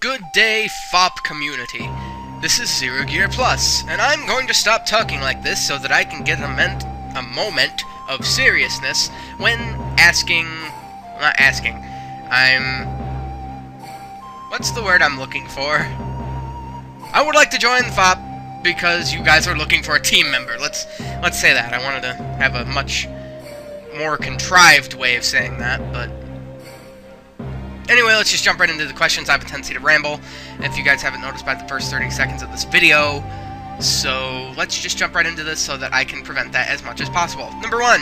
Good day, FOP community. This is Zero Gear Plus, and I'm going to stop talking like this so that I can get a moment of seriousness when what's the word I'm looking for? I would like to join the FOP because you guys are looking for a team member. Let's say that. I wanted to have a much more contrived way of saying that, but anyway, let's just jump right into the questions. I have a tendency to ramble, if you guys haven't noticed by the first 30 seconds of this video. So let's just jump right into this so that I can prevent that as much as possible. Number 1,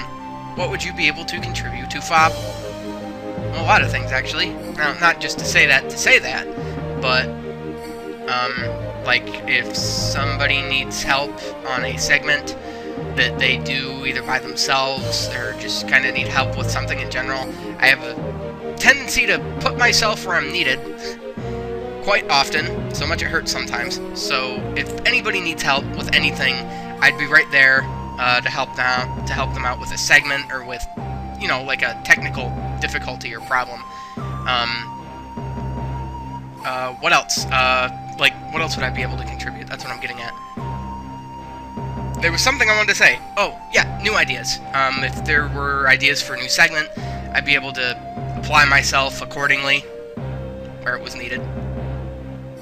what would you be able to contribute to FOP? Well, a lot of things, actually. Now, not just to say that, but, like, if somebody needs help on a segment that they do either by themselves or just kind of need help with something in general, I have a tendency to put myself where I'm needed quite often, so much it hurts sometimes. So if anybody needs help with anything, I'd be right there to help them out with a segment or with, you know, like a technical difficulty or problem. What else? What else would I be able to contribute? That's what I'm getting at. There was something I wanted to say. Oh, yeah, new ideas. If there were ideas for a new segment, I'd be able to apply myself accordingly where it was needed.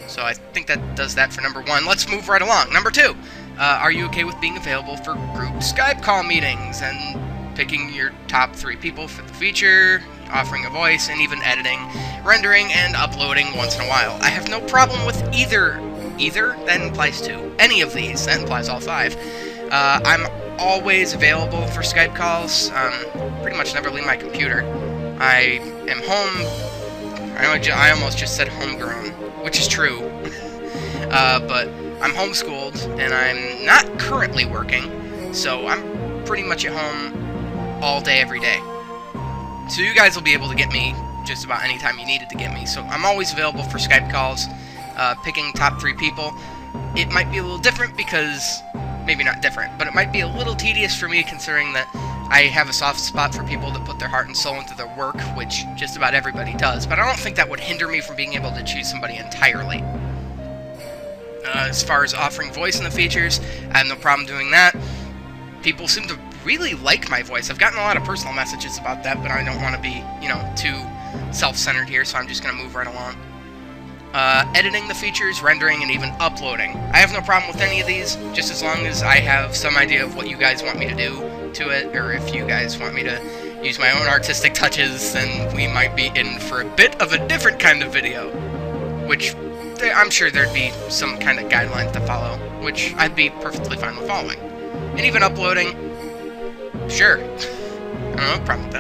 So I think that does that for number 1. Let's move right along. Number 2, are you okay with being available for group Skype call meetings and picking your top 3 people for the feature, offering a voice, and even editing, rendering, and uploading once in a while? I have no problem with either. That implies 2. Any of these, that implies all 5. I'm always available for Skype calls. Pretty much never leave my computer. I am home. I almost just said homegrown, which is true. But I'm homeschooled, and I'm not currently working, so I'm pretty much at home all day, every day. So you guys will be able to get me just about any time you needed to get me. So I'm always available for Skype calls, picking top 3 people. It might be a little different because, maybe not different, but it might be a little tedious for me considering that I have a soft spot for people that put their heart and soul into their work, which just about everybody does, but I don't think that would hinder me from being able to choose somebody entirely. As far as offering voice in the features, I have no problem doing that. People seem to really like my voice. I've gotten a lot of personal messages about that, but I don't want to be, you know, too self-centered here, so I'm just going to move right along. Editing the features, rendering, and even uploading. I have no problem with any of these, just as long as I have some idea of what you guys want me to do to it, or if you guys want me to use my own artistic touches, then we might be in for a bit of a different kind of video, which I'm sure there'd be some kind of guidelines to follow, which I'd be perfectly fine with following. And even uploading, sure. I don't have a problem with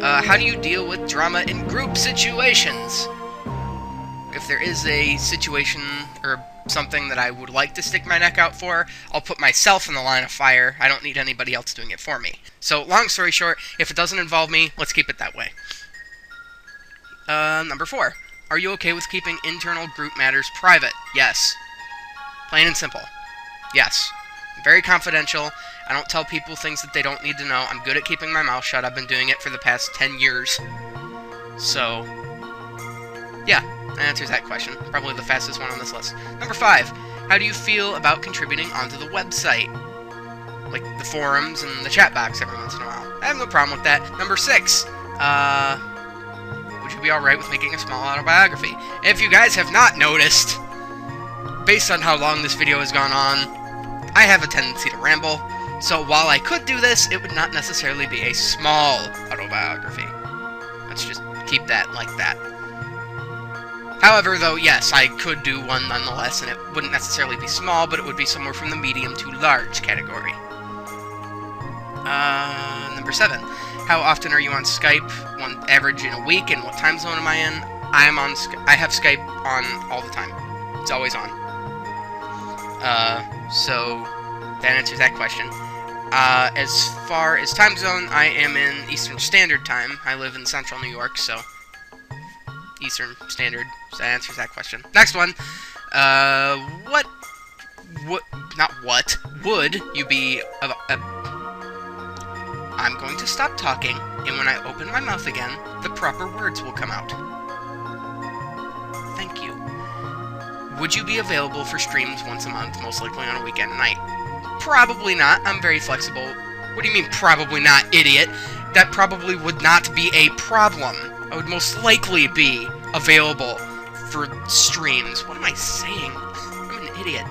that. How do you deal with drama in group situations? If there is a situation or something that I would like to stick my neck out for, I'll put myself in the line of fire. I don't need anybody else doing it for me. So, long story short, if it doesn't involve me, let's keep it that way. Number 4. Are you okay with keeping internal group matters private? Yes. Plain and simple. Yes. Very confidential. I don't tell people things that they don't need to know. I'm good at keeping my mouth shut. I've been doing it for the past 10 years. So, yeah. That answers that question. Probably the fastest one on this list. Number 5. How do you feel about contributing onto the website? Like the forums and the chat box every once in a while. I have no problem with that. Number 6. Would you be alright with making a small autobiography? If you guys have not noticed, based on how long this video has gone on, I have a tendency to ramble. So while I could do this, it would not necessarily be a small autobiography. Let's just keep that like that. However, though, yes, I could do one nonetheless, and it wouldn't necessarily be small, but it would be somewhere from the medium to large category. Number 7. How often are you on Skype? One average in a week, and what time zone am I in? I have Skype on all the time. It's always on. So that answers that question. As far as time zone, I am in Eastern Standard Time. I live in Central New York, so Eastern Standard. So that answers that question. Next one. Would you be I'm going to stop talking, and when I open my mouth again, the proper words will come out. Thank you. would you be available for streams once a month, most likely on a weekend night? Probably not. I'm very flexible. What do you mean, probably not, idiot? That probably would not be a problem. I would most likely be available for streams. What am I saying? I'm an idiot.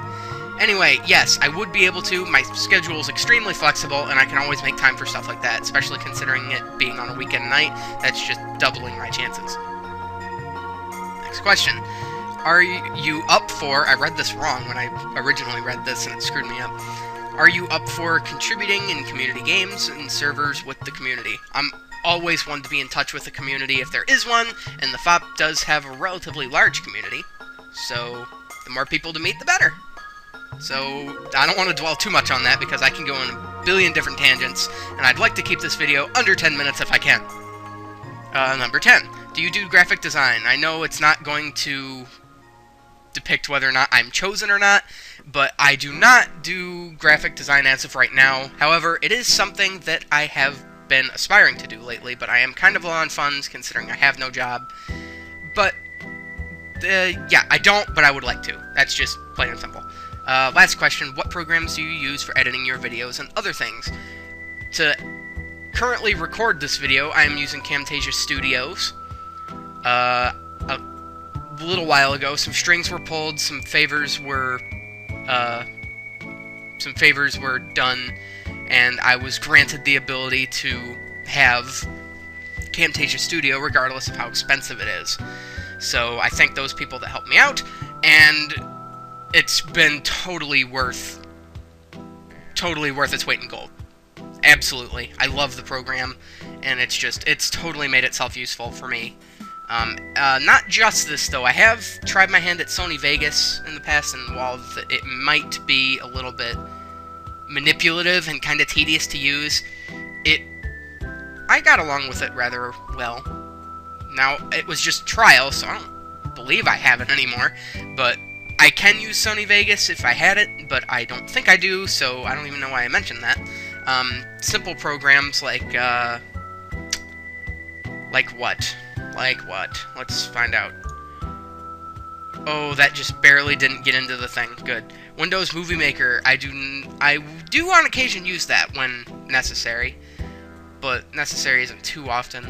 Anyway, yes, I would be able to. My schedule is extremely flexible, and I can always make time for stuff like that, especially considering it being on a weekend night. That's just doubling my chances. Next question. Are you up for... I read this wrong when I originally read this, and it screwed me up. Are you up for contributing in community games and servers with the community? I'm always one to be in touch with the community if there is one, and the FOP does have a relatively large community, so the more people to meet, the better. So I don't want to dwell too much on that because I can go on a billion different tangents, and I'd like to keep this video under 10 minutes if I can. Number 10. Do you do graphic design? I know it's not going to depict whether or not I'm chosen or not, but I do not do graphic design as of right now. However, it is something that I have been aspiring to do lately, but I am kind of low on funds considering I have no job. But, yeah, I don't, but I would like to. That's just plain and simple. Last question, what programs do you use for editing your videos and other things? To currently record this video, I am using Camtasia Studios. A little while ago, some strings were pulled, some favors were done, and I was granted the ability to have Camtasia Studio regardless of how expensive it is. So I thank those people that helped me out, and it's been totally worth its weight in gold. Absolutely. I love the program, and it's totally made itself useful for me. Not just this, though. I have tried my hand at Sony Vegas in the past, and while it might be a little bit manipulative and kind of tedious to use, I got along with it rather well. Now, it was just trial, so I don't believe I have it anymore, but I can use Sony Vegas if I had it, but I don't think I do, so I don't even know why I mentioned that. Simple programs like what? Like what? Let's find out. Oh, that just barely didn't get into the thing. Good. Windows Movie Maker. I do on occasion use that when necessary, but necessary isn't too often.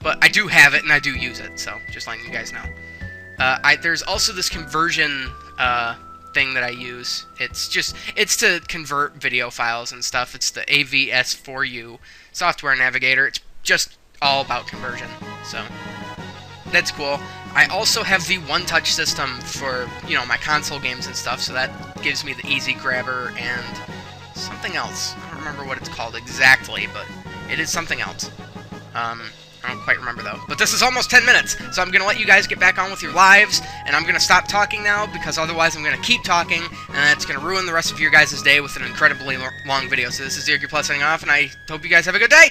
But I do have it and I do use it, so just letting you guys know. There's also this conversion thing that I use. It's to convert video files and stuff. It's the AVS4U software navigator. It's just all about conversion, so that's cool. I also have the one-touch system for, my console games and stuff, so that gives me the easy grabber and something else. I don't remember what it's called exactly, but it is something else. I don't quite remember, though. But this is almost 10 minutes, so I'm going to let you guys get back on with your lives, and I'm going to stop talking now, because otherwise I'm going to keep talking, and that's going to ruin the rest of your guys' day with an incredibly long video. So this is Zergy Plus signing off, and I hope you guys have a good day!